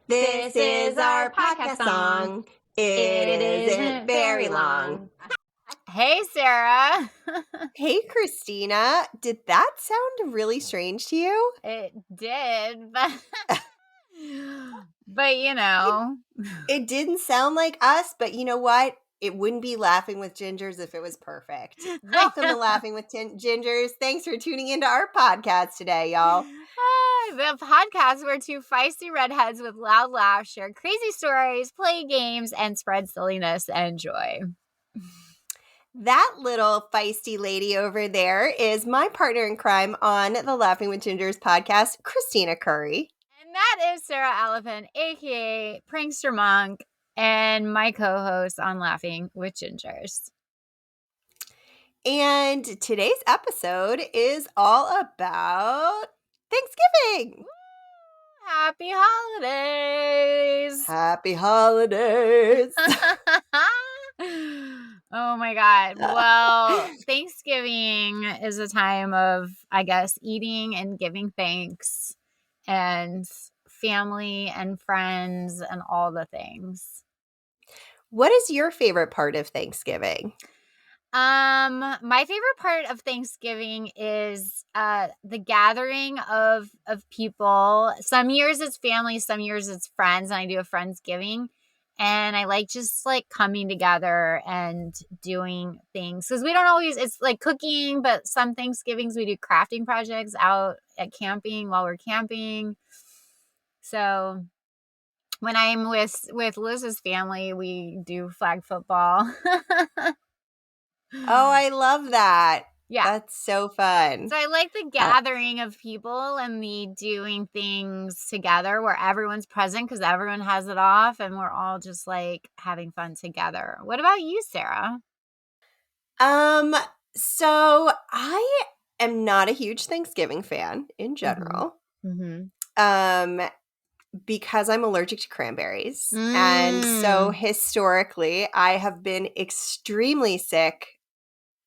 This is our podcast song. It isn't very long. Hey, Sarah. Hey, Kristina. Did that sound really strange to you? It did, but you know. It didn't sound like us, but you know what? It wouldn't be Laughing with Gingers if it was perfect. Welcome to Laughing with Gingers. Thanks for tuning into our podcast today, y'all. The podcast where two feisty redheads with loud laughs share crazy stories, play games, and spread silliness and joy. That little feisty lady over there is my partner in crime on the Laughing with Gingers podcast, Kristina Curry. And that is Sarah Elephant, aka Prankster Monk, and my co-host on Laughing with Gingers. And today's episode is all about Thanksgiving. Happy holidays. Happy holidays. Oh my God. Well, Thanksgiving is a time of, I guess, eating and giving thanks and family and friends and all the things. What is your favorite part of Thanksgiving? My favorite part of Thanksgiving is the gathering of people. Some years it's family, some years it's friends, and I do a Friendsgiving. And I like just like coming together and doing things because we don't always, it's like cooking, but some Thanksgivings we do crafting projects out at camping while we're camping. So when I'm with Liz's family, we do flag football. Oh, I love that. Yeah. That's so fun. So I like the gathering of people and the doing things together where everyone's present because everyone has it off and we're all just like having fun together. What about you, Sarah? So I am not a huge Thanksgiving fan in general. Mm-hmm. Because I'm allergic to cranberries. And so historically, I have been extremely sick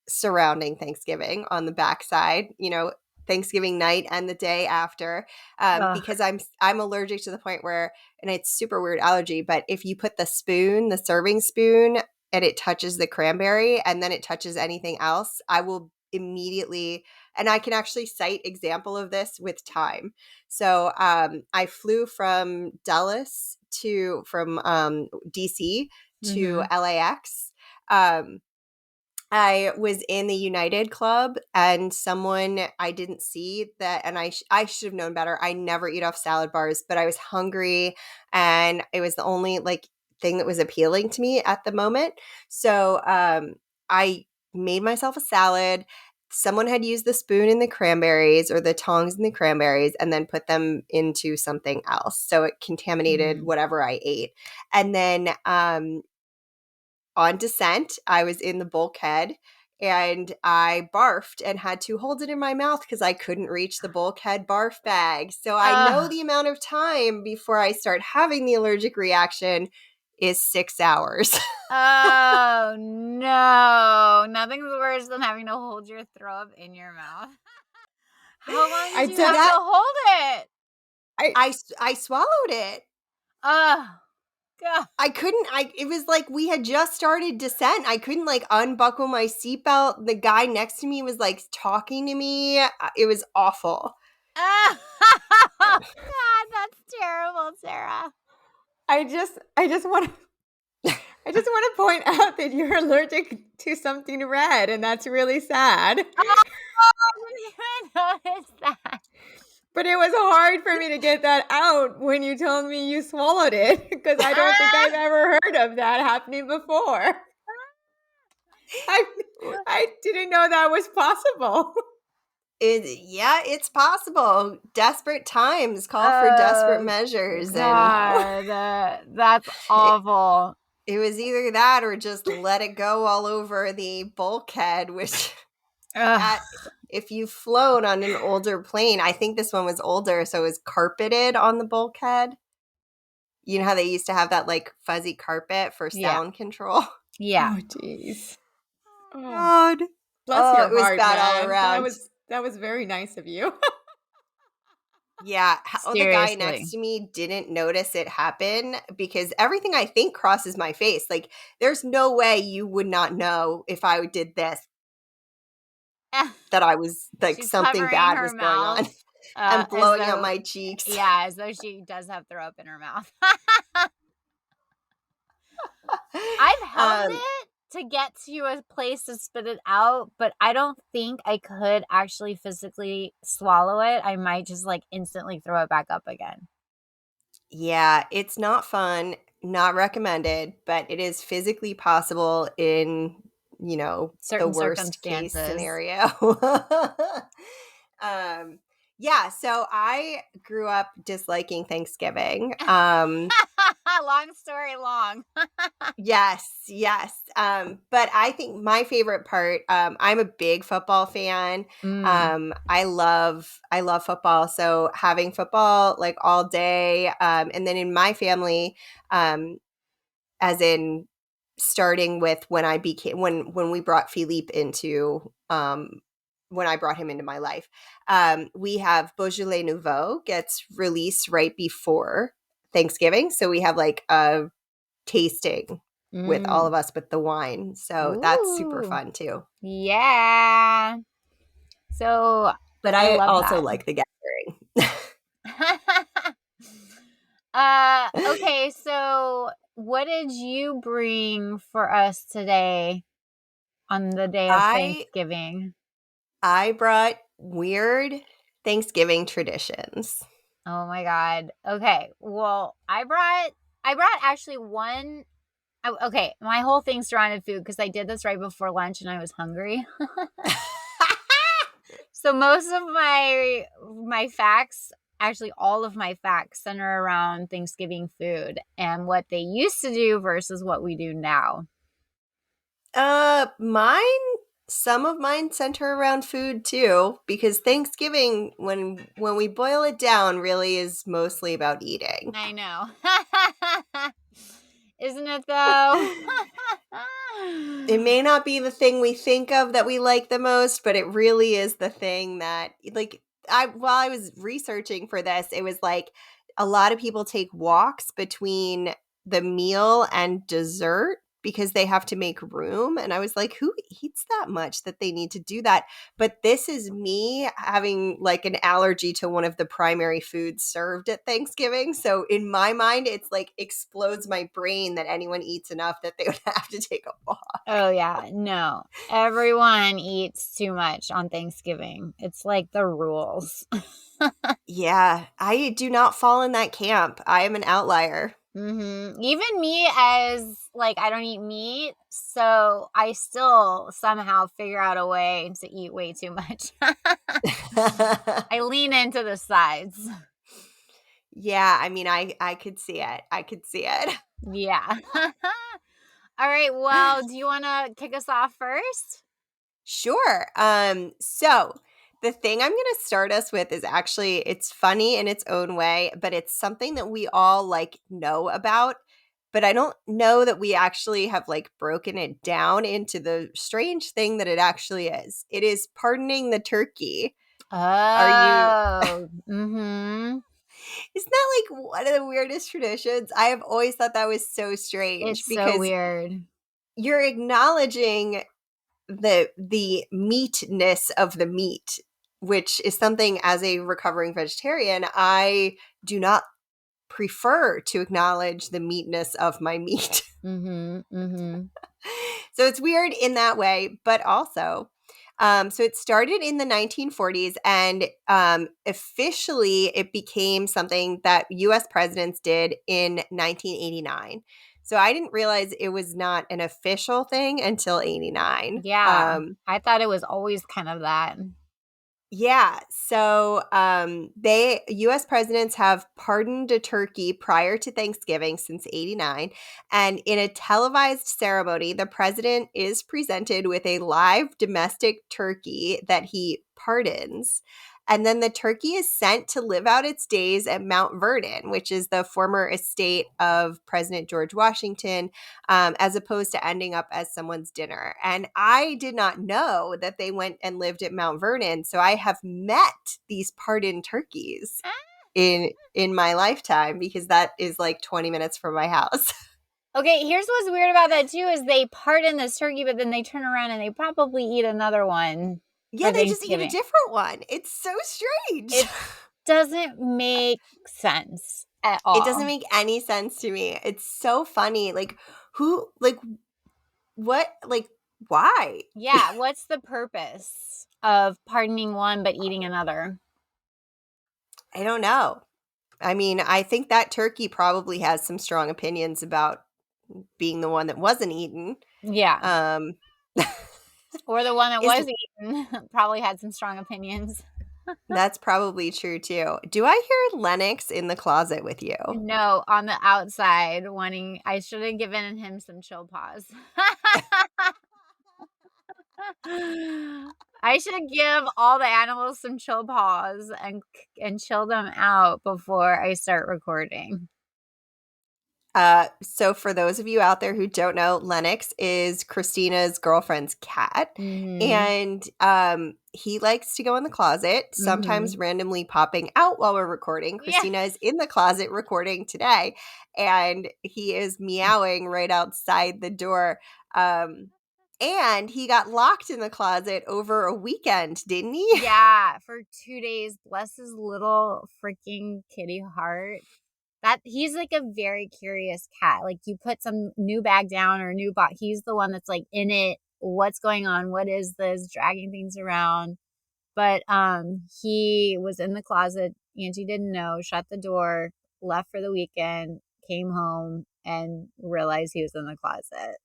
surrounding Thanksgiving on the backside, Thanksgiving night and the day after, because I'm allergic to the point where, and it's super weird allergy, but if you put the serving spoon, and it touches the cranberry and then it touches anything else, I will immediately, and I can actually cite example of this with time. So I flew from Dallas from DC to LAX. I was in the United Club and someone I didn't see that, and I should have known better. I never eat off salad bars, but I was hungry and it was the only thing that was appealing to me at the moment. So I made myself a salad. Someone had used the spoon in the cranberries or the tongs in the cranberries and then put them into something else. So it contaminated whatever I ate. And then on descent, I was in the bulkhead and I barfed and had to hold it in my mouth because I couldn't reach the bulkhead barf bag. So I know the amount of time before I start having the allergic reaction is 6 hours. Oh, no. Nothing's worse than having to hold your throw up in your mouth. How long did you have to hold it? I swallowed it. Oh, God. I couldn't, it was like we had just started descent. I couldn't unbuckle my seatbelt. The guy next to me was talking to me. It was awful. Oh, God, that's terrible, Sarah. I just want to point out that you're allergic to something red, and that's really sad. Oh, I didn't even notice that. But it was hard for me to get that out when you told me you swallowed it, because I don't think I've ever heard of that happening before. I didn't know that was possible. It's possible. Desperate times call for desperate measures. God, that's awful. It was either that or just let it go all over the bulkhead, which if you've flown on an older plane, I think this one was older, so it was carpeted on the bulkhead. You know how they used to have that fuzzy carpet for sound control? Yeah. Oh, jeez. Oh, God. Bless your heart, it was bad man. all around. That was very nice of you. Yeah, how the guy next Seriously. to me didn't notice it happen because everything I think crosses my face. Like, there's no way you would not know if I did this that I was like She's something covering bad her was going on mouth and as blowing out though, my cheeks. yeah, as though she does have throw up in her mouth. I've held um, it to get to a place to spit it out, but I don't think I could actually physically swallow it. I might just like instantly throw it back up again. yeah, it's not fun, not recommended, but it is physically possible in, the Certain worst case circumstances. scenario. um, yeah, so I grew up disliking Thanksgiving. Long story long. Yes, yes. But I think my favorite part, I'm a big football fan. Mm. I love football. So having football like all day. And then in my family, as in starting with when I became when we brought Philippe into when I brought him into my life. We have Beaujolais Nouveau gets released right before Thanksgiving. So we have like a tasting with all Mm. of us with the wine. So that's super Ooh. fun too. Yeah. So But I I love also that. like the gathering. Okay, so what did you bring for us today on the day of I Thanksgiving? I brought weird Thanksgiving traditions. Oh my god. Okay. Well, I brought actually one. Okay, my whole thing surrounded food because I did this right before lunch and I was hungry. So most of my facts, actually all of my facts center around Thanksgiving food and what they used to do versus what we do now. Mine some of mine center around food too because Thanksgiving when we boil it down really is mostly about eating. I know. Isn't it though? It may not be the thing we think of that we like the most, but it really is the thing that like I while I was researching for this, it was like a lot of people take walks between the meal and dessert because they have to make room. And I was like, who eats that much that they need to do that? But this is me having like an allergy to one of the primary foods served at Thanksgiving. So in my mind, it's like explodes my brain that anyone eats enough that they would have to take a walk. Oh yeah, no. Everyone eats too much on Thanksgiving. It's like the rules. Yeah, I do not fall in that camp. I am an outlier. Even me, as like, I don't eat meat, so I still somehow figure out a way to eat way too much. I lean into the sides. Yeah, I mean, I could see it. I could see it. Yeah. All right. Well, do you want to kick us off first? Sure. So the thing I'm going to start us with is actually it's funny in its own way, but it's something that we all like know about, but I don't know that we actually have like broken it down into the strange thing that it actually is. It is pardoning the turkey. Are you Oh. Mm-hmm. Isn't that like one of the weirdest traditions? I have always thought that was so strange It's so because weird. you're acknowledging the meatness of the meat, which is something as a recovering vegetarian, I do not prefer to acknowledge the meatness of my meat. Mm-hmm. Mm-hmm. So it's weird in that way, but also, so it started in the 1940s and officially it became something that US presidents did in 1989. So I didn't realize it was not an official thing until 89. Yeah. I thought it was always kind of that. Yeah. So they US presidents have pardoned a turkey prior to Thanksgiving since 89. And in a televised ceremony, the president is presented with a live domestic turkey that he pardons. And then the turkey is sent to live out its days at Mount Vernon, which is the former estate of President George Washington, as opposed to ending up as someone's dinner. And I did not know that they went and lived at Mount Vernon. So I have met these pardoned turkeys. in my lifetime, because that is like 20 minutes from my house. Okay, here's what's weird about that too is they pardon this turkey, but then they turn around and they probably eat another one. Yeah, for they just eat a Thanksgiving. different one. It's so strange. It doesn't make sense at all. It doesn't make any sense to me. It's so funny. Like, who, like, what, like, why? Yeah, what's the purpose of pardoning one but eating another? I don't know. I mean, I think that turkey probably has some strong opinions about being the one that wasn't eaten. Yeah. Or the one that was Is- eaten probably had some strong opinions. That's probably true too. Do I hear Lennox in the closet with you? No, on the outside, I should have given him some chill paws. I should give all the animals some chill paws and chill them out before I start recording. So for those of you out there who don't know, Lennox is Kristina's girlfriend's cat. Mm-hmm. And he likes to go in the closet, sometimes randomly popping out while we're recording. Kristina is in the closet recording today, and he is meowing right outside the door. And he got locked in the closet over a weekend, didn't he? Yeah, for 2 days. Bless his little freaking kitty heart. That he's like a very curious cat. Like you put some new bag down or new box, he's the one that's like in it. What's going on? What is this? Dragging things around. But he was in the closet. Angie didn't know. Shut the door. Left for the weekend. Came home and realized he was in the closet.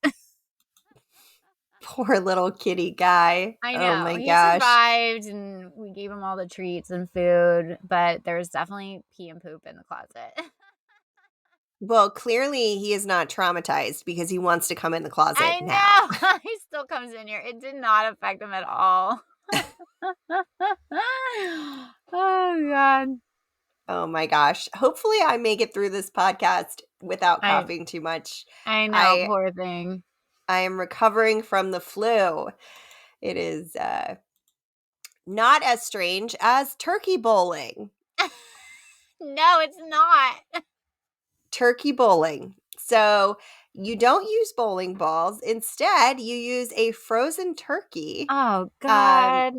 Poor little kitty guy. I Oh know. my He gosh. survived and we gave him all the treats and food, but there's definitely pee and poop in the closet. Well, clearly he is not traumatized because he wants to come in the closet I now. know. He still comes in here. It did not affect him at all. Oh, God. Oh my gosh. Hopefully I make it through this podcast without coughing too much. I know, poor thing. I am recovering from the flu. It is not as strange as turkey bowling. No, it's not. Turkey bowling. So you don't use bowling balls. Instead, you use a frozen turkey. Oh, God.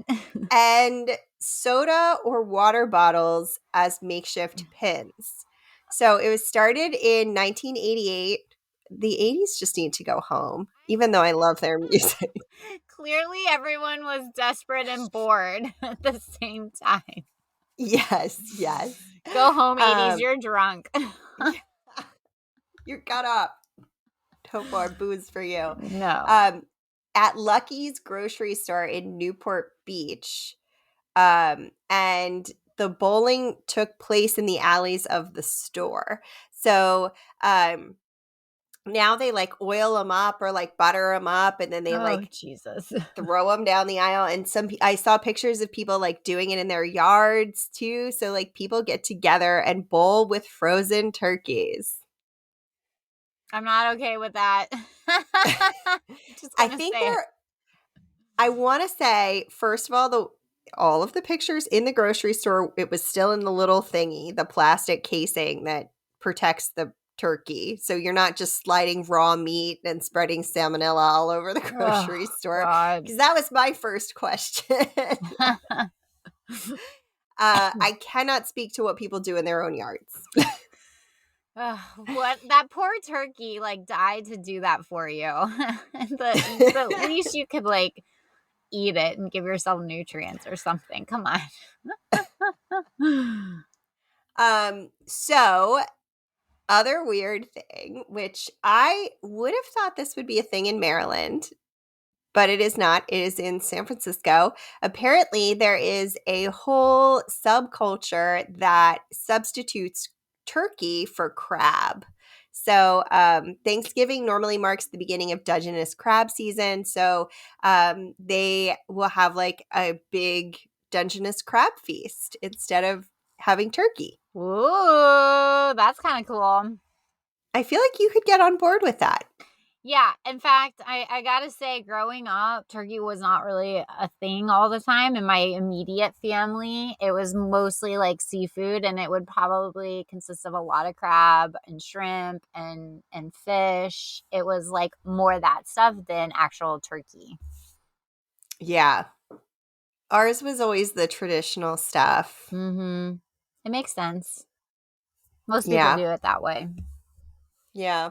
And soda or water bottles as makeshift pins. So it was started in 1988. The 80s just need to go home, even though I love their music. Clearly, everyone was desperate and bored at the same time. Yes. Go home, 80s. You're drunk. You're cut up. No more booze for you. No. At Lucky's grocery store in Newport Beach, and the bowling took place in the alleys of the store. So now they like oil them up or like butter them up, and then they Jesus. throw them down the aisle. And I saw pictures of people like doing it in their yards too. So like people get together and bowl with frozen turkeys. I'm not okay with that. I want to say, first of all of the pictures in the grocery store, it was still in the little thingy, the plastic casing that protects the turkey. So you're not just sliding raw meat and spreading salmonella all over the grocery store. Because that was my first question. I cannot speak to what people do in their own yards. What, that poor turkey like died to do that for you. The least you could like eat it and give yourself nutrients or something. Come on. So other weird thing, which I would have thought this would be a thing in Maryland, but it is not. It is in San Francisco. Apparently, there is a whole subculture that substitutes turkey for crab. So Thanksgiving normally marks the beginning of Dungeness crab season. So they will have like a big Dungeness crab feast instead of having turkey. Ooh, that's kind of cool. I feel like you could get on board with that. Yeah. In fact, I gotta say, growing up, turkey was not really a thing all the time in my immediate family. It was mostly like seafood, and it would probably consist of a lot of crab and shrimp and fish. It was like more that stuff than actual turkey. Yeah. Ours was always the traditional stuff. Mm-hmm. It makes sense. Most people Yeah. do it that way. Yeah.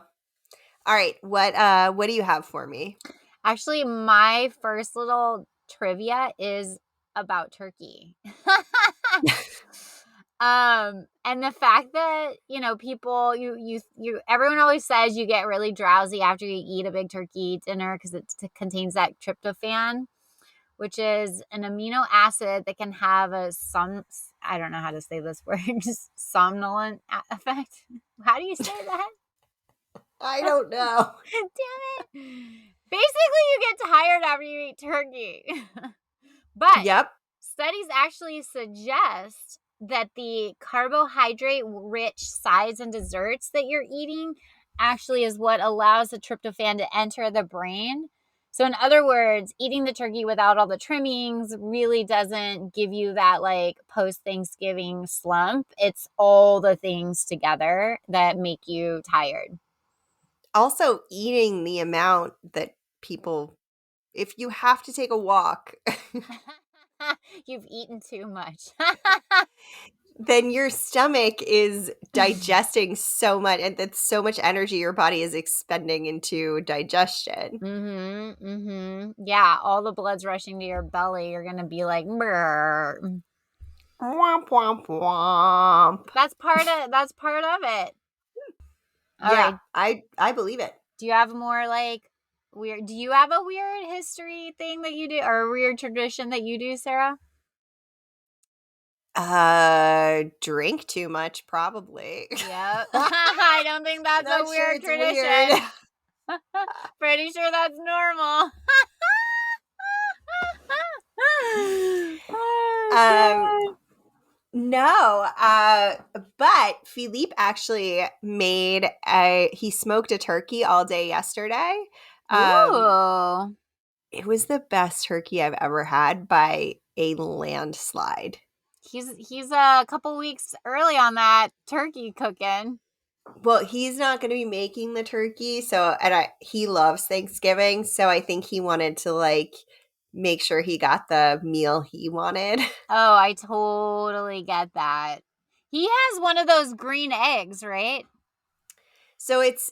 All right. What do you have for me? Actually, my first little trivia is about turkey. And the fact that, people, everyone always says you get really drowsy after you eat a big turkey dinner because it contains that tryptophan, which is an amino acid that can have I don't know how to say this word, just somnolent effect. How do you say that? I don't know. Damn it. Basically, you get tired after you eat turkey. But Yep. studies actually suggest that the carbohydrate-rich sides and desserts that you're eating actually is what allows the tryptophan to enter the brain. So in other words, eating the turkey without all the trimmings really doesn't give you that like post-Thanksgiving slump. It's all the things together that make you tired. Also, eating the amount that people, if you have to take a walk, You've eaten too much. then your stomach is digesting so much, and that's so much energy your body is expending into digestion. Yeah, all the blood's rushing to your belly. You're gonna be like, brr. Womp womp womp. That's part of it. All Yeah, right. I believe it. Do you have more like weird? Do you have a weird history thing that you do, or a weird tradition that you do, Sarah? Drink too much, probably. Yep. I don't think that's a Not sure weird it's tradition. weird. Pretty sure that's normal. Um, Oh, no, but Philippe actually he smoked a turkey all day yesterday. Um, ooh. it was the best turkey I've ever had by a landslide. He's a couple weeks early on that turkey cooking. Well, he's not going to be making the turkey, he loves Thanksgiving, so I think he wanted to like make sure he got the meal he wanted. Oh, I totally get that. He has one of those green eggs, right? So it's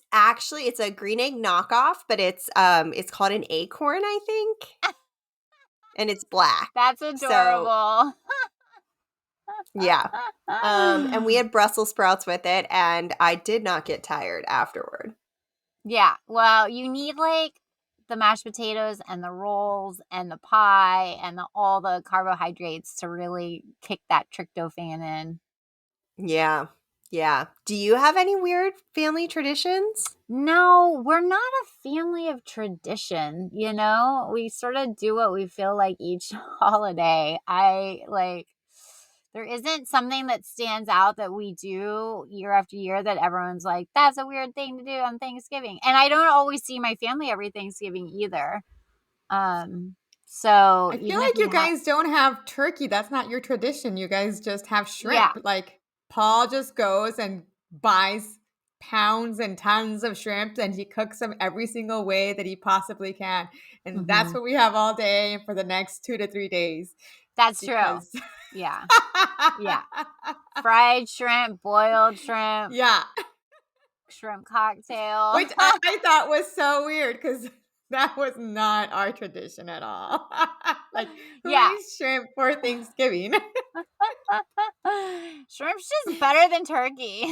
a green egg knockoff, but it's called an acorn, I think. And it's black. That's So, adorable. yeah. And we had Brussels sprouts with it, and I did not get tired afterward. Yeah, well, you need like the mashed potatoes and the rolls and the pie and all the carbohydrates to really kick that tryptophan in. Yeah. Yeah. Do you have any weird family traditions? No, we're not a family of tradition, We sort of do what we feel like each holiday. There isn't something that stands out that we do year after year that everyone's like, that's a weird thing to do on Thanksgiving. And I don't always see my family every Thanksgiving either. So I feel even if like we you guys don't have turkey. That's not your tradition. You guys just have shrimp. Yeah. Like Paul just goes and buys pounds and tons of shrimp and he cooks them every single way that he possibly can. And that's what we have all day and for the next 2 to 3 days. That's true. Yeah. Yeah. Fried shrimp, boiled shrimp. Yeah. Shrimp cocktail. Which I thought was so weird because that was not our tradition at all. Like, who eats shrimp for Thanksgiving? Shrimp's just better than turkey.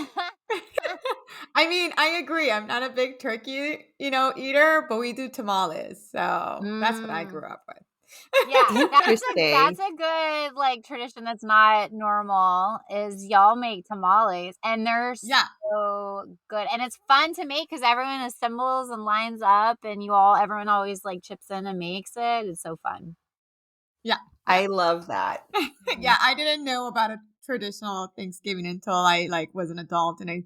I mean, I agree. I'm not a big turkey, eater, but we do tamales. So that's what I grew up with. Yeah, that's a good like tradition that's not normal is y'all make tamales and they're so good. And it's fun to make because everyone assembles and lines up and everyone always like chips in and makes it. It's so fun. Yeah. I love that. Yeah, I didn't know about a traditional Thanksgiving until I like was an adult and I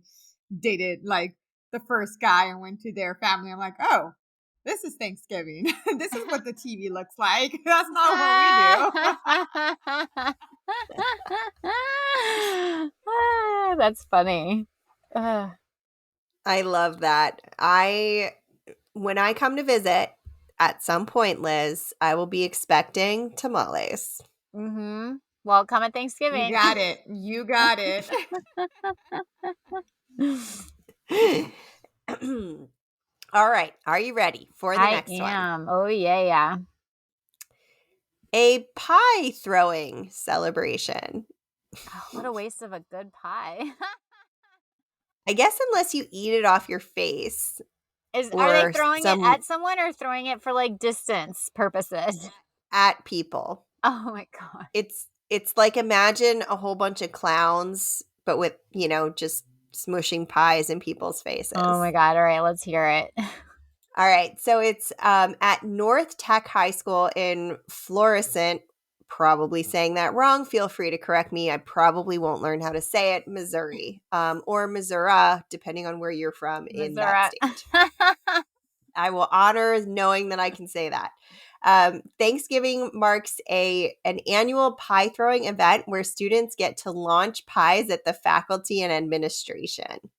dated like the first guy and went to their family. I'm like, oh, This is Thanksgiving. This is what the TV looks like. That's not what we do. That's funny. I love that. When I come to visit at some point, Liz, I will be expecting tamales. Mm-hmm. Well, come at Thanksgiving. You got it. You got it. All right. Are you ready for the next one? I am. Oh, yeah. A pie throwing celebration. Oh, what a waste of a good pie. I guess unless you eat it off your face. Are they throwing it at someone or throwing it for like distance purposes? At people. Oh my God. It's like, imagine a whole bunch of clowns, but with, just smushing pies in people's faces. Oh my God. All right, let's hear it. All right. So it's at North Tech High School in Florissant. Probably saying that wrong. Feel free to correct me. I probably won't learn how to say it. Missouri, or Missouri, depending on where you're from in that state. I will honor knowing that I can say that. Thanksgiving marks an annual pie throwing event where students get to launch pies at the faculty and administration.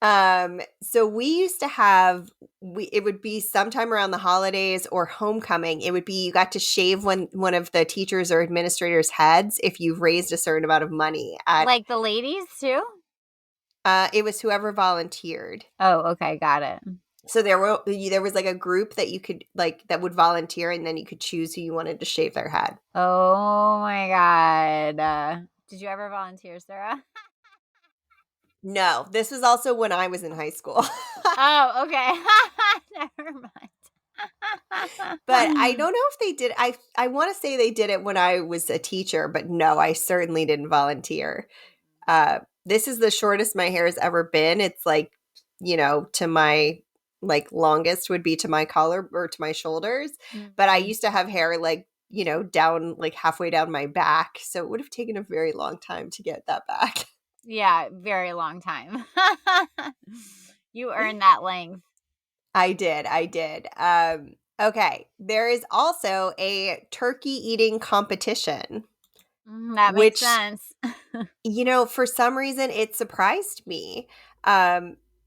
So we used to have, it would be sometime around the holidays or homecoming. It would be, you got to shave one of the teachers or administrators' heads if you've raised a certain amount of money. Like the ladies too? It was whoever volunteered. Oh, okay. Got it. So there was like a group that you could that would volunteer, and then you could choose who you wanted to shave their head. Oh my God. Did you ever volunteer, Sarah? No, this was also when I was in high school. Oh, okay. Never mind. But I don't know if they did. I want to say they did it when I was a teacher, but no, I certainly didn't volunteer. This is the shortest my hair has ever been. It's like, to my longest would be to my collar or to my shoulders. Mm-hmm. But I used to have hair down halfway down my back. So it would have taken a very long time to get that back. Yeah, very long time. You earned that length. I did. Okay. There is also a turkey eating competition. That makes sense. For some reason, it surprised me.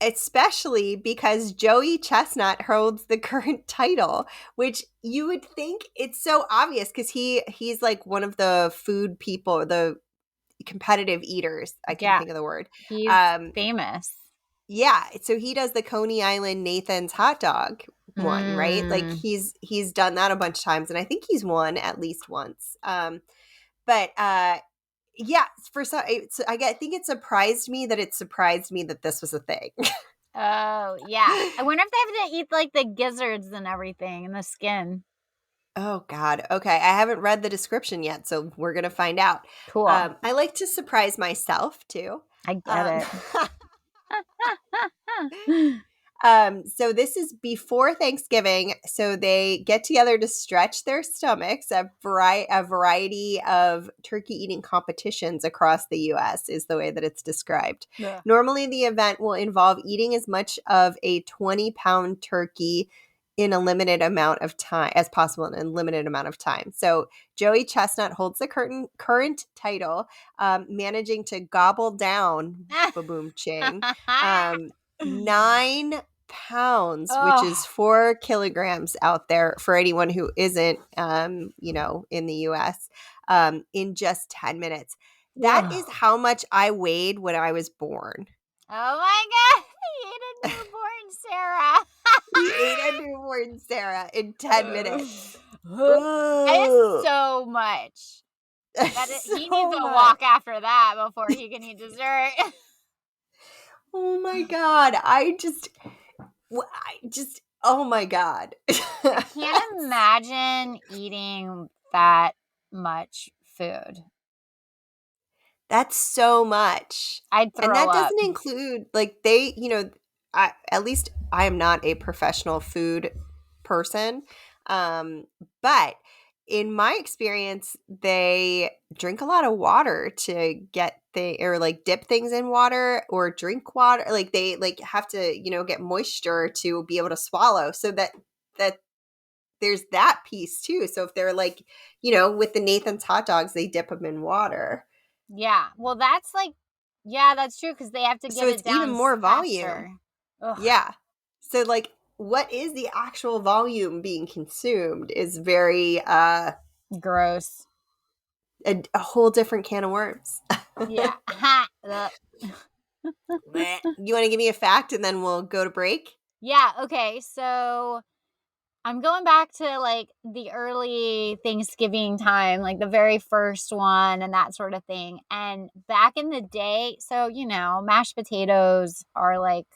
Especially because Joey Chestnut holds the current title, which you would think it's so obvious because he's like one of the food people, the competitive eaters. I can't think of the word. He's famous. Yeah. So he does the Coney Island Nathan's hot dog one, right? Like he's done that a bunch of times, and I think he's won at least once. Yeah, I think it surprised me that this was a thing. Oh, yeah. I wonder if they have to eat like the gizzards and everything and the skin. Oh, God. Okay. I haven't read the description yet, so we're going to find out. Cool. I like to surprise myself, too. I get it. So this is before Thanksgiving. So they get together to stretch their stomachs. A variety of turkey eating competitions across the U.S. is the way that it's described. Yeah. Normally, the event will involve eating as much of a 20-pound turkey in a limited amount of time as possible in a limited amount of time. So Joey Chestnut holds the current title, managing to gobble down ba-boom ching 9 pounds, which is 4 kilograms out there for anyone who isn't, in the U.S., in just 10 minutes. That is how much I weighed when I was born. Oh my God. He ate a newborn Sarah. He ate a newborn Sarah in 10 minutes. That is so much. He needs a walk after that before he can eat dessert. Oh my God. Oh my God. I can't imagine eating that much food. That's so much. I'd throw up. And that up. doesn't include, at least I am not a professional food person. But in my experience, they drink a lot of water to get or like dip things in water or drink water. Like they like have to, get moisture to be able to swallow. So that there's that piece too. So if they're like, with the Nathan's hot dogs, they dip them in water. Yeah. Well, that's like, yeah, that's true because they have to So get it's it down even more volume. faster. Ugh. Yeah. So like what is the actual volume being consumed is very Gross. a whole different can of worms. Yeah. You want to give me a fact and then we'll go to break? Yeah. Okay. So I'm going back to like the early Thanksgiving time, like the very first one and that sort of thing. And back in the day, so, mashed potatoes are like,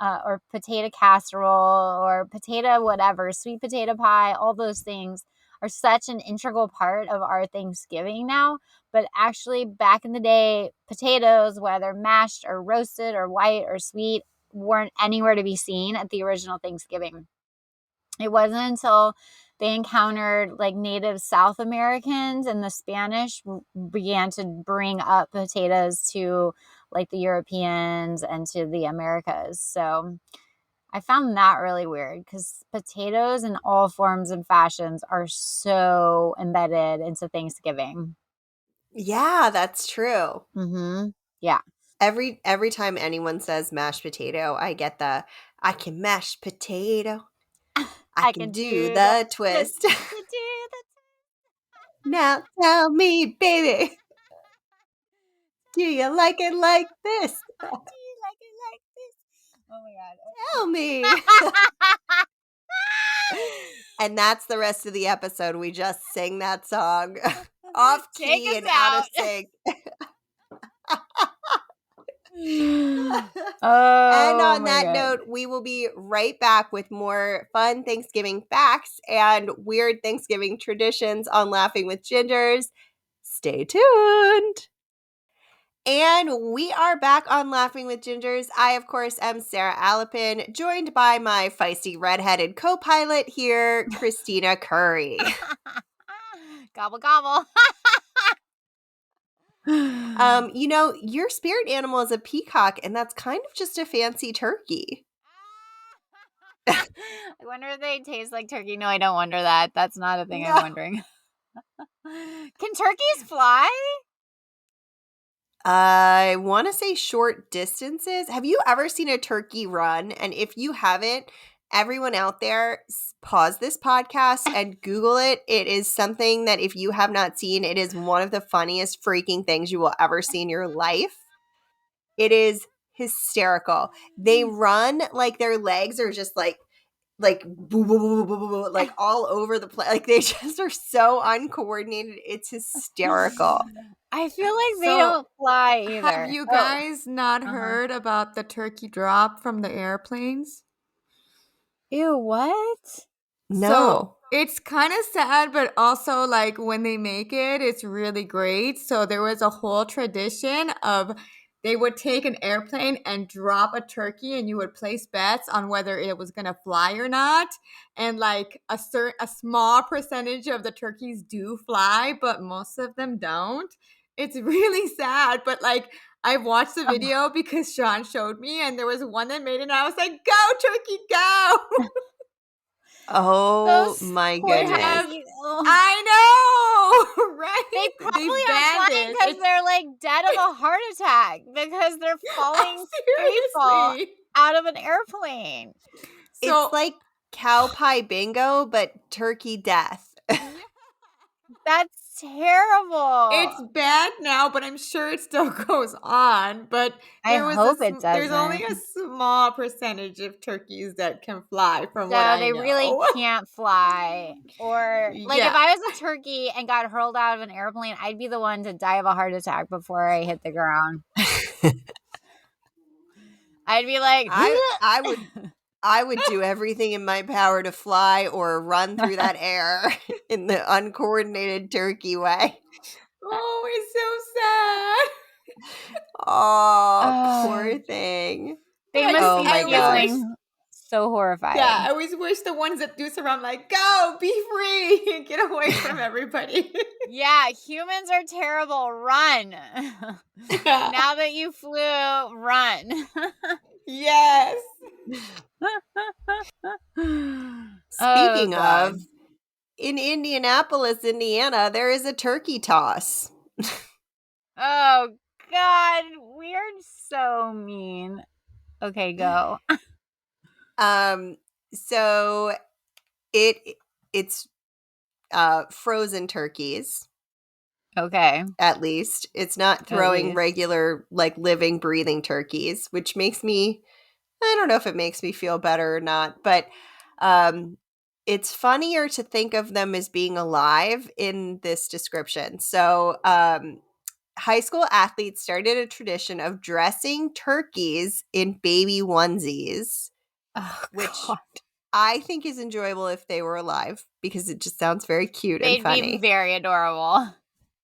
or potato casserole or potato whatever, sweet potato pie, all those things are such an integral part of our Thanksgiving now. But actually, back in the day, potatoes, whether mashed or roasted or white or sweet, weren't anywhere to be seen at the original Thanksgiving. It wasn't until they encountered like native South Americans and the Spanish began to bring up potatoes to like the Europeans and to the Americas. So I found that really weird because potatoes in all forms and fashions are so embedded into Thanksgiving. Yeah, that's true. Mm-hmm. Yeah. Every time anyone says mashed potato, I get I can mash potato. I can do the twist. Now tell me, baby, do you like it like this? Do you like it like this? Oh my God. Tell me. And that's the rest of the episode. We just sing that song off key and out of sync. And on that note, we will be right back with more fun Thanksgiving facts and weird Thanksgiving traditions on Laughing with Gingers. Stay tuned. And we are back on Laughing with Gingers. I, of course, am Sara Alapin, joined by my feisty redheaded co-pilot here, Kristina Curry. Gobble, gobble. Your spirit animal is a peacock, and that's kind of just a fancy turkey. I wonder if they taste like turkey. No, I don't wonder that. That's not a thing I'm wondering. Can turkeys fly? I want to say short distances. Have you ever seen a turkey run? And if you haven't, everyone out there, pause this podcast and Google it. It is something that if you have not seen, it is one of the funniest freaking things you will ever see in your life. It is hysterical. They run like their legs are just like boo, boo, boo, boo, boo, boo, like all over the place. Like they just are so uncoordinated. It's hysterical. I feel like they don't fly either. Have you guys not heard about the turkey drop from the airplanes? Ew, what? No. So it's kind of sad, but also like when they make it, it's really great. So there was a whole tradition of they would take an airplane and drop a turkey and you would place bets on whether it was going to fly or not. And like a small percentage of the turkeys do fly, but most of them don't. It's really sad, but like I watched the video because Sean showed me and there was one that made it and I was like, go turkey, go. Oh my goodness. I know, right? They probably are flying because they're like dead of a heart attack because they're falling free fall out of an airplane. So, it's like cow pie bingo, but turkey death. That's terrible. It's bad now, but I'm sure it still goes on. But there's only a small percentage of turkeys that can fly from what I know. So they really can't fly. Or like if I was a turkey and got hurled out of an airplane, I'd be the one to die of a heart attack before I hit the ground. I'd be like, I would do everything in my power to fly or run through that air in the uncoordinated turkey way. Oh, it's so sad. Oh, poor thing. They must be feeling So horrified. Yeah, I always wish the ones that do surround, like, go, be free, get away from everybody. Yeah, humans are terrible. Run. Now that you flew, run. Yes. Speaking God. of, in Indianapolis, Indiana, there is a turkey toss. Oh, God. We are so mean. Okay, go. So it's frozen turkeys. Okay. At least it's not throwing regular, like, living, breathing turkeys, which makes me, I don't know if it makes me feel better or not, but it's funnier to think of them as being alive in this description. So high school athletes started a tradition of dressing turkeys in baby onesies, which I think is enjoyable if they were alive, because it just sounds very cute and funny. They'd be very adorable.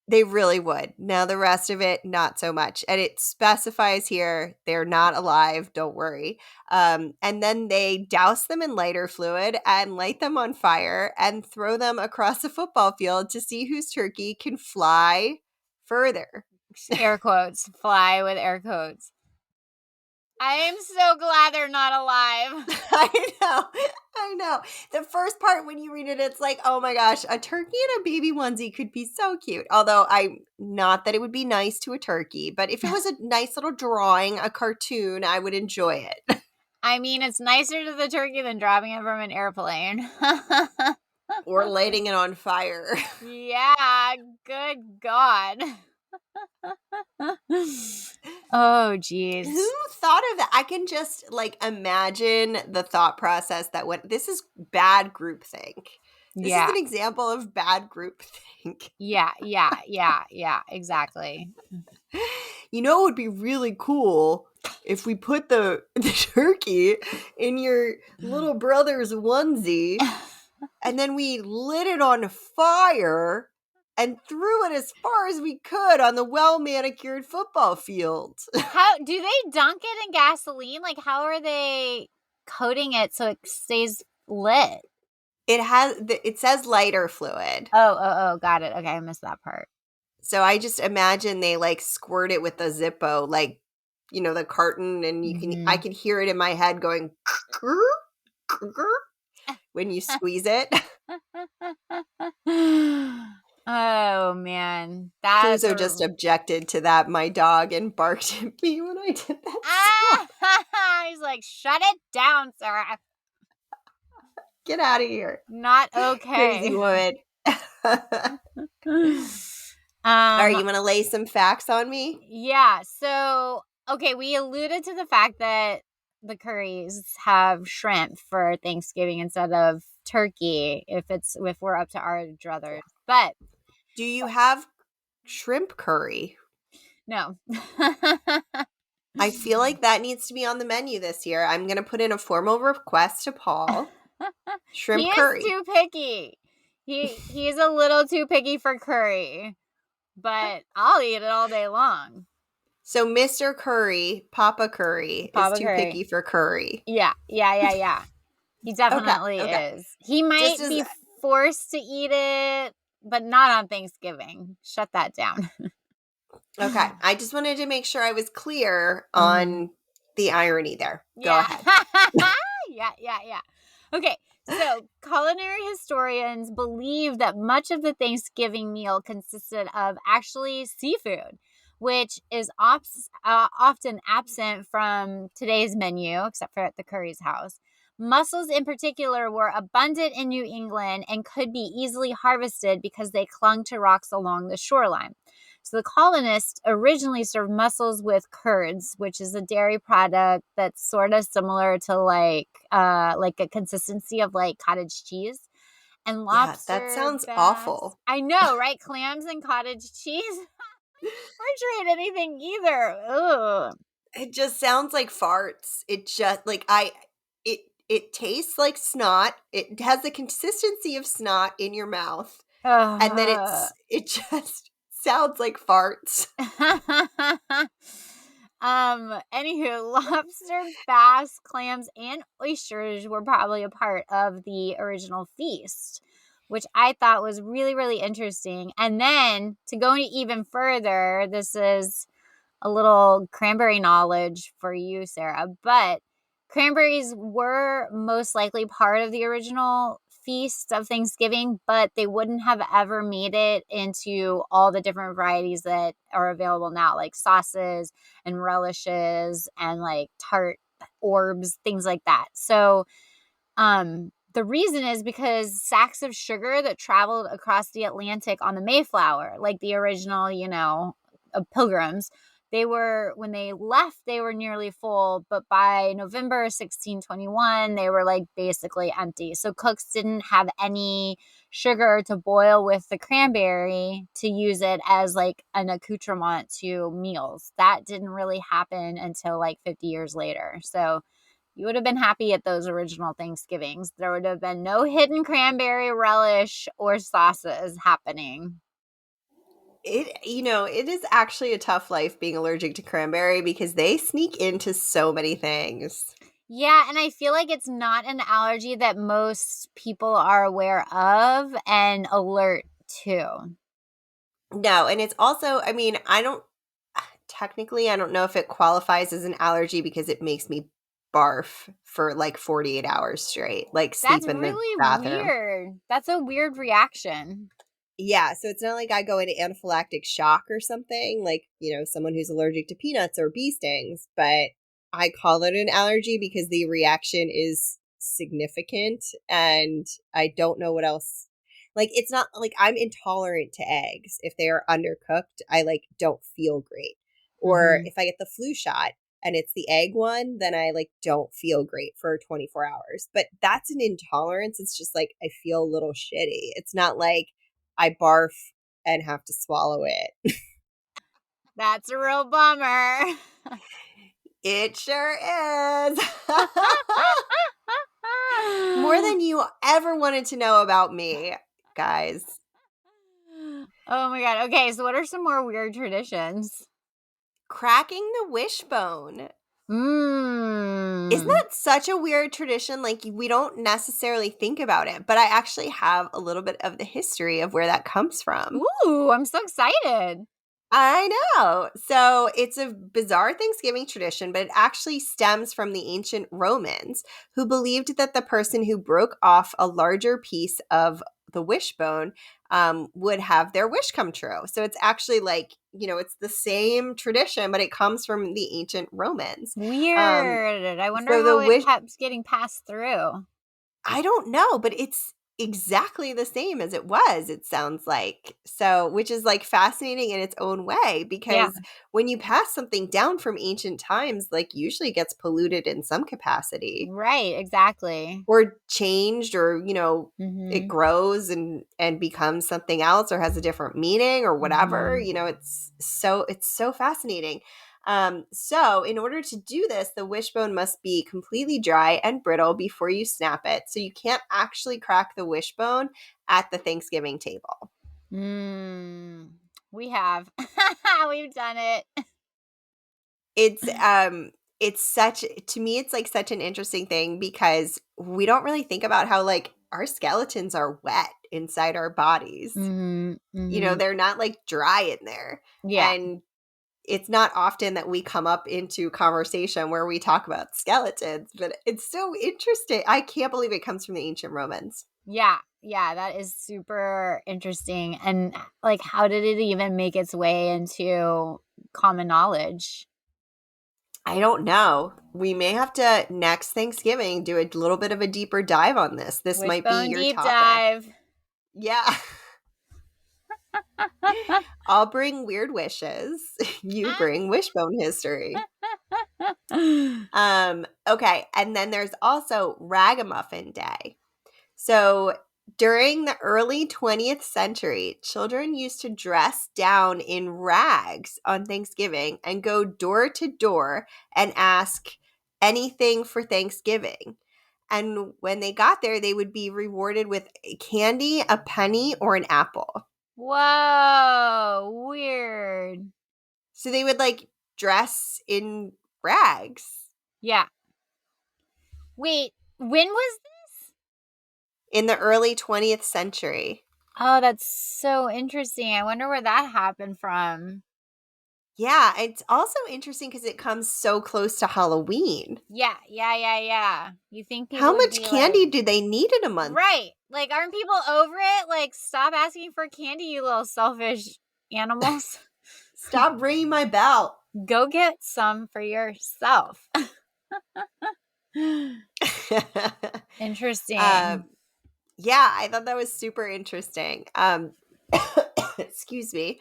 They really would. Now, the rest of it, not so much. And it specifies here they're not alive. Don't worry. And then they douse them in lighter fluid and light them on fire and throw them across a football field to see whose turkey can fly further. Air quotes. Fly with air quotes. I am so glad they're not alive. I know. The first part, when you read it, it's like, oh my gosh, a turkey in a baby onesie could be so cute. Although not that it would be nice to a turkey, but if it was a nice little drawing, a cartoon, I would enjoy it. I mean, it's nicer to the turkey than dropping it from an airplane. Or lighting it on fire. Yeah, good God. Oh, geez. Who thought of that? I can just, like, imagine the thought process that this is bad groupthink. This is an example of bad groupthink. Yeah, exactly. You know, it would be really cool if we put the turkey in your little brother's onesie and then we lit it on fire and threw it as far as we could on the well-manicured football field. How do they dunk it in gasoline? Like, how are they coating it so it stays lit? It says lighter fluid. Oh, got it. Okay, I missed that part. So I just imagine they, like, squirt it with the Zippo, like, you know, the carton, and I can hear it in my head going when you squeeze it. Oh, man. Kuzo just objected to that, my dog, and barked at me when I did that. He's like, shut it down, Sarah. Get out of here. Not okay. Crazy woman. All right, you want to lay some facts on me? Yeah. So, okay, we alluded to the fact that the Currys have shrimp for Thanksgiving instead of turkey if we're up to our druthers. But do you have shrimp curry? No. I feel like that needs to be on the menu this year. I'm going to put in a formal request to Paul. Shrimp curry. He is too picky. He's a little too picky for curry, but I'll eat it all day long. So Mr. Curry, Papa Curry, is too picky for curry. Yeah. He definitely is. He might be forced to eat it, but not on Thanksgiving. Shut that down. Okay. I just wanted to make sure I was clear on the irony there. Go ahead. Yeah. Okay. So culinary historians believe that much of the Thanksgiving meal consisted of actually seafood, which is often absent from today's menu, except for at the Curry's house. Mussels in particular were abundant in New England and could be easily harvested because they clung to rocks along the shoreline. So the colonists originally served mussels with curds, which is a dairy product that's sort of similar to like a consistency of like cottage cheese. And lobster. Yeah, that sounds awful. I know, right? Clams and cottage cheese. Refrigerate anything either. Ugh. It just sounds like farts. It just like it tastes like snot. It has the consistency of snot in your mouth. And then it just sounds like farts. Anywho, lobster, bass, clams, and oysters were probably a part of the original feast, which I thought was really, really interesting. And then to go even further, this is a little cranberry knowledge for you, Sarah, but cranberries were most likely part of the original feast of Thanksgiving, but they wouldn't have ever made it into all the different varieties that are available now, like sauces and relishes and like tart orbs, things like that. So the reason is because sacks of sugar that traveled across the Atlantic on the Mayflower, like the original, pilgrims, when they left, they were nearly full, but by November 1621, they were like basically empty. So cooks didn't have any sugar to boil with the cranberry to use it as like an accoutrement to meals. That didn't really happen until like 50 years later. So you would have been happy at those original Thanksgivings. There would have been no hidden cranberry relish or sauces happening. It is actually a tough life being allergic to cranberry because they sneak into so many things. Yeah, and I feel like it's not an allergy that most people are aware of and alert to. No, and it's also, I mean, I don't know if it qualifies as an allergy because it makes me barf for like 48 hours straight, like sleep That's in the really bathroom. weird. That's a weird reaction. Yeah, so it's not like I go into anaphylactic shock or something, like, someone who's allergic to peanuts or bee stings, but I call it an allergy because the reaction is significant and I don't know what else. Like, it's not like I'm intolerant to eggs. If they are undercooked, I like don't feel great. Or if I get the flu shot and it's the egg one, then I like don't feel great for 24 hours. But that's an intolerance. It's just like I feel a little shitty. It's not like I barf and have to swallow it. That's a real bummer. It sure is. More than you ever wanted to know about me, guys. Oh my God. Okay, so what are some more weird traditions? Cracking the wishbone. Isn't Mmm. that such a weird tradition? Like, we don't necessarily think about it, but I actually have a little bit of the history of where that comes from. Ooh, I'm so excited. I know. So it's a bizarre Thanksgiving tradition, but it actually stems from the ancient Romans who believed that the person who broke off a larger piece of the wishbone would have their wish come true. So it's actually like, it's the same tradition, but it comes from the ancient Romans. Weird. I wonder So the how it wish kept getting passed through. I don't know, but it's exactly the same as it was, it sounds like. So, which is like fascinating in its own way Yeah. because when you pass something down from ancient times, like usually gets polluted in some capacity Right, exactly. or changed or, it Mhm. grows and becomes something else or has a different meaning or whatever. Mhm. It's so fascinating. So in order to do this, the wishbone must be completely dry and brittle before you snap it. So you can't actually crack the wishbone at the Thanksgiving table. Mm. We have. We've done it. It's it's such to me it's like such an interesting thing because we don't really think about how like our skeletons are wet inside our bodies. Mhm. Mhm. They're not like dry in there. Yeah. And it's not often that we come up into conversation where we talk about skeletons, but it's so interesting. I can't believe it comes from the ancient Romans. Yeah. Yeah, that is super interesting. And like how did it even make its way into common knowledge? I don't know. We may have to next Thanksgiving do a little bit of a deeper dive on this. This might be Wishbone your deep topic. dive. Yeah. I'll bring weird wishes. You bring wishbone history. Okay, and then there's also Ragamuffin Day. So during the early 20th century, children used to dress down in rags on Thanksgiving and go door to door and ask anything for Thanksgiving. And when they got there, they would be rewarded with candy, a penny, or an apple. Whoa, weird. So they would like dress in rags. Yeah. Wait, when was this? In the early 20th century. Oh, that's so interesting. I wonder where that happened from. Yeah, it's also interesting because it comes so close to Halloween. Yeah. You think people How would much be candy like, do they need in a month? right? Like, aren't people over it? Like, stop asking for candy, you little selfish animals. Stop ringing my bell. Go get some for yourself. Interesting. Yeah, I thought that was super interesting. Excuse me.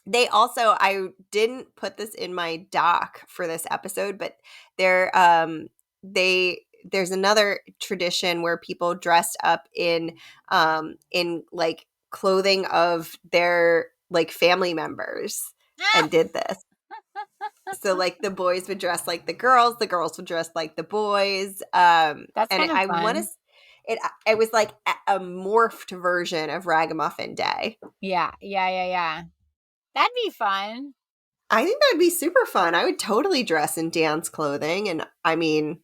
They also, I didn't put this in my doc for this episode, but there's another tradition where people dressed up in like clothing of their like family members and did this. So like the boys would dress like the girls would dress like the boys. That's And kind of I want fun. to. It was like a morphed version of Ragamuffin Day. Yeah. That'd be fun. I think that'd be super fun. I would totally dress in dance clothing, and I mean,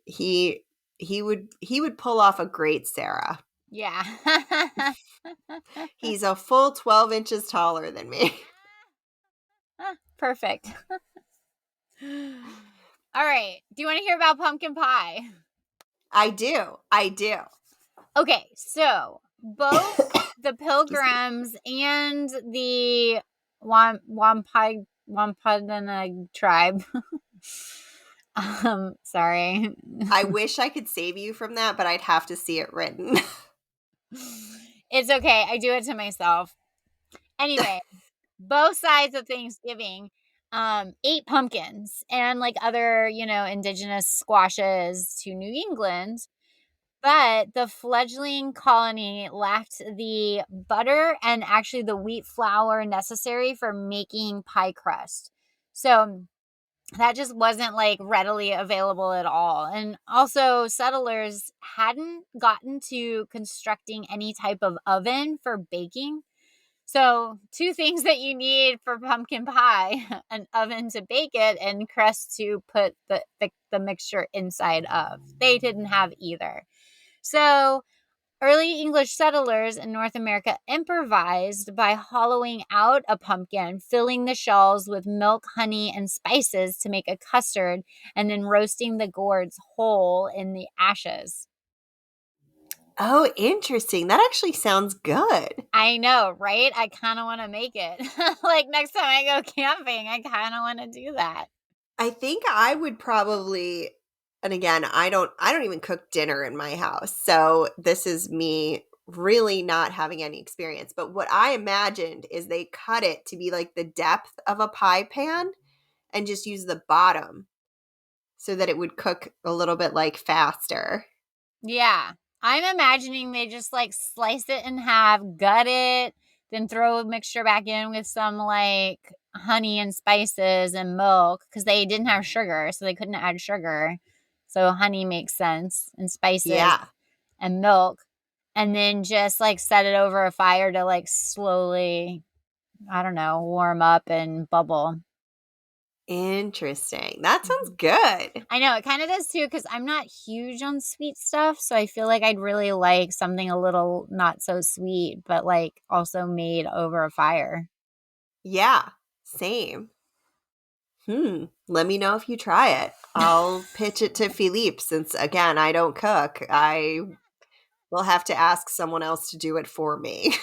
he would pull off a great Sara. Yeah. He's a full 12 inches taller than me. Perfect. All right. Do you want to hear about pumpkin pie? I do. Okay, so both the Pilgrims and the Wampanoag tribe. Sorry. I wish I could save you from that, but I'd have to see it written. It's okay. I do it to myself. Anyway, both sides of Thanksgiving ate pumpkins and like other, indigenous squashes to New England. But the fledgling colony lacked the butter and actually the wheat flour necessary for making pie crust. So that just wasn't like readily available at all. And also, settlers hadn't gotten to constructing any type of oven for baking. So, two things that you need for pumpkin pie: an oven to bake it and crust to put the mixture inside of. They didn't have either. So, early English settlers in North America improvised by hollowing out a pumpkin, filling the shells with milk, honey, and spices to make a custard, and then roasting the gourds whole in the ashes. Oh, interesting. That actually sounds good. I know, right? I kind of want to make it. Like next time I go camping, I kind of want to do that. I think I would probably, and again, I don't even cook dinner in my house. So this is me really not having any experience. But what I imagined is they cut it to be like the depth of a pie pan and just use the bottom so that it would cook a little bit like faster. Yeah. I'm imagining they just like slice it in half, gut it, then throw a mixture back in with some like honey and spices and milk because they didn't have sugar, so they couldn't add sugar. So honey makes sense, and spices and milk, and then just like set it over a fire to like slowly, I don't know, warm up and bubble. Interesting. That sounds good. I know, it kind of does too, because I'm not huge on sweet stuff, so I feel like I'd really like something a little not so sweet, but like also made over a fire. Yeah, same. Let me know if you try it. I'll pitch it to Philippe since, again, I don't cook. I will have to ask someone else to do it for me.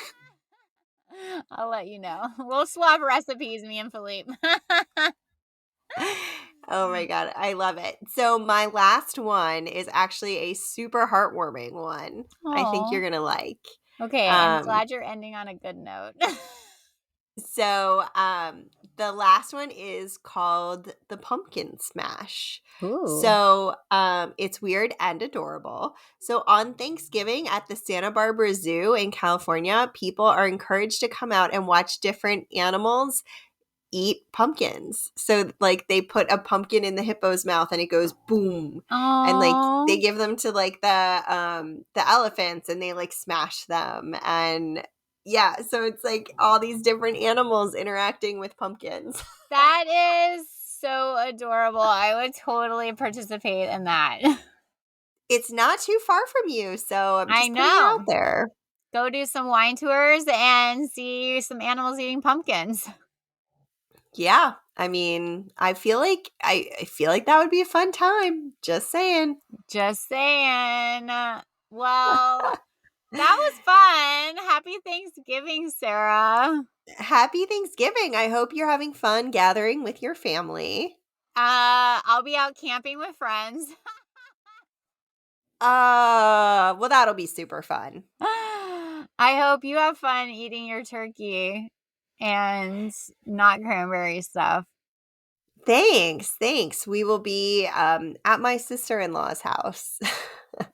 I'll let you know. We'll swap recipes, me and Philippe. Oh my God, I love it. So my last one is actually a super heartwarming one. I think you're going to like. Okay, I'm glad you're ending on a good note. So the last one is called the Pumpkin Smash. Ooh. So it's weird and adorable. So on Thanksgiving at the Santa Barbara Zoo in California, people are encouraged to come out and watch different animals eat pumpkins. So like they put a pumpkin in the hippo's mouth and it goes boom. Aww. And like they give them to like the elephants and they like smash them, and Yeah, so it's like all these different animals interacting with pumpkins. That is so adorable. I would totally participate in that. It's not too far from you, so I'm I just putting it out know. there. Go do some wine tours and see some animals eating pumpkins. Yeah, I mean, I feel like that would be a fun time. Just saying. Just saying. Well, that was fun. Happy Thanksgiving, Sarah. Happy Thanksgiving. I hope you're having fun gathering with your family. I'll be out camping with friends. Well, that'll be super fun. I hope you have fun eating your turkey and not cranberry stuff. Thanks. We will be at my sister-in-law's house.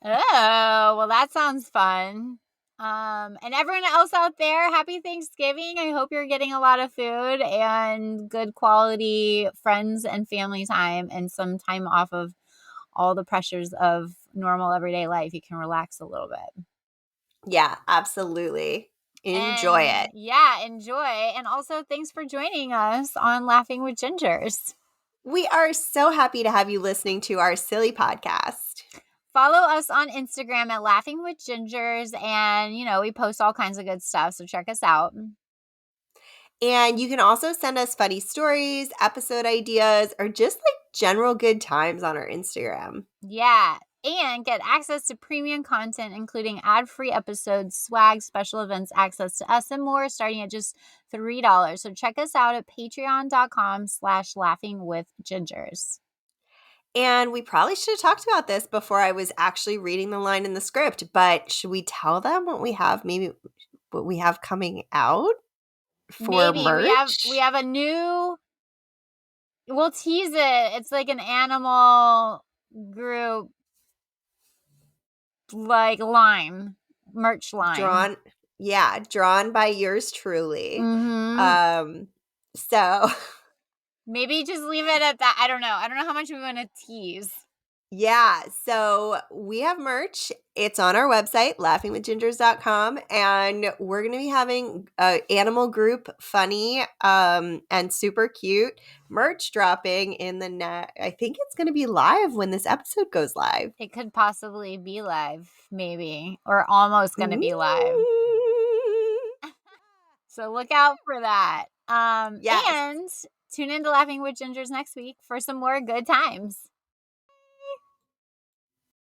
Oh, well, that sounds fun. And everyone else out there, happy Thanksgiving. I hope you're getting a lot of food and good quality friends and family time and some time off of all the pressures of normal everyday life. You can relax a little bit. Yeah, absolutely. Enjoy And it. yeah, enjoy. And also, thanks for joining us on Laughing with Gingers. We are so happy to have you listening to our silly podcast. Follow us on Instagram at Laughing with Gingers. And, we post all kinds of good stuff. So check us out. And you can also send us funny stories, episode ideas, or just like general good times on our Instagram. Yeah. And get access to premium content, including ad-free episodes, swag, special events, access to us, and more, starting at just $3. So check us out at patreon.com/laughingwithgingers. And we probably should have talked about this before I was actually reading the line in the script, but should we tell them what we have coming out for Maybe merch? we have a new, we'll tease it. It's like an animal group like line, merch line. Drawn by yours truly. Mm-hmm. So maybe just leave it at that. I don't know how much we want to tease. yeah, so we have merch. It's on our website, laughingwithgingers.com, and we're going to be having animal group funny and super cute merch dropping in the I think it's going to be live when this episode goes live. It could possibly be live, maybe, or almost going to be live. So look out for that. Yes. And tune in to Laughing with Gingers next week for some more good times.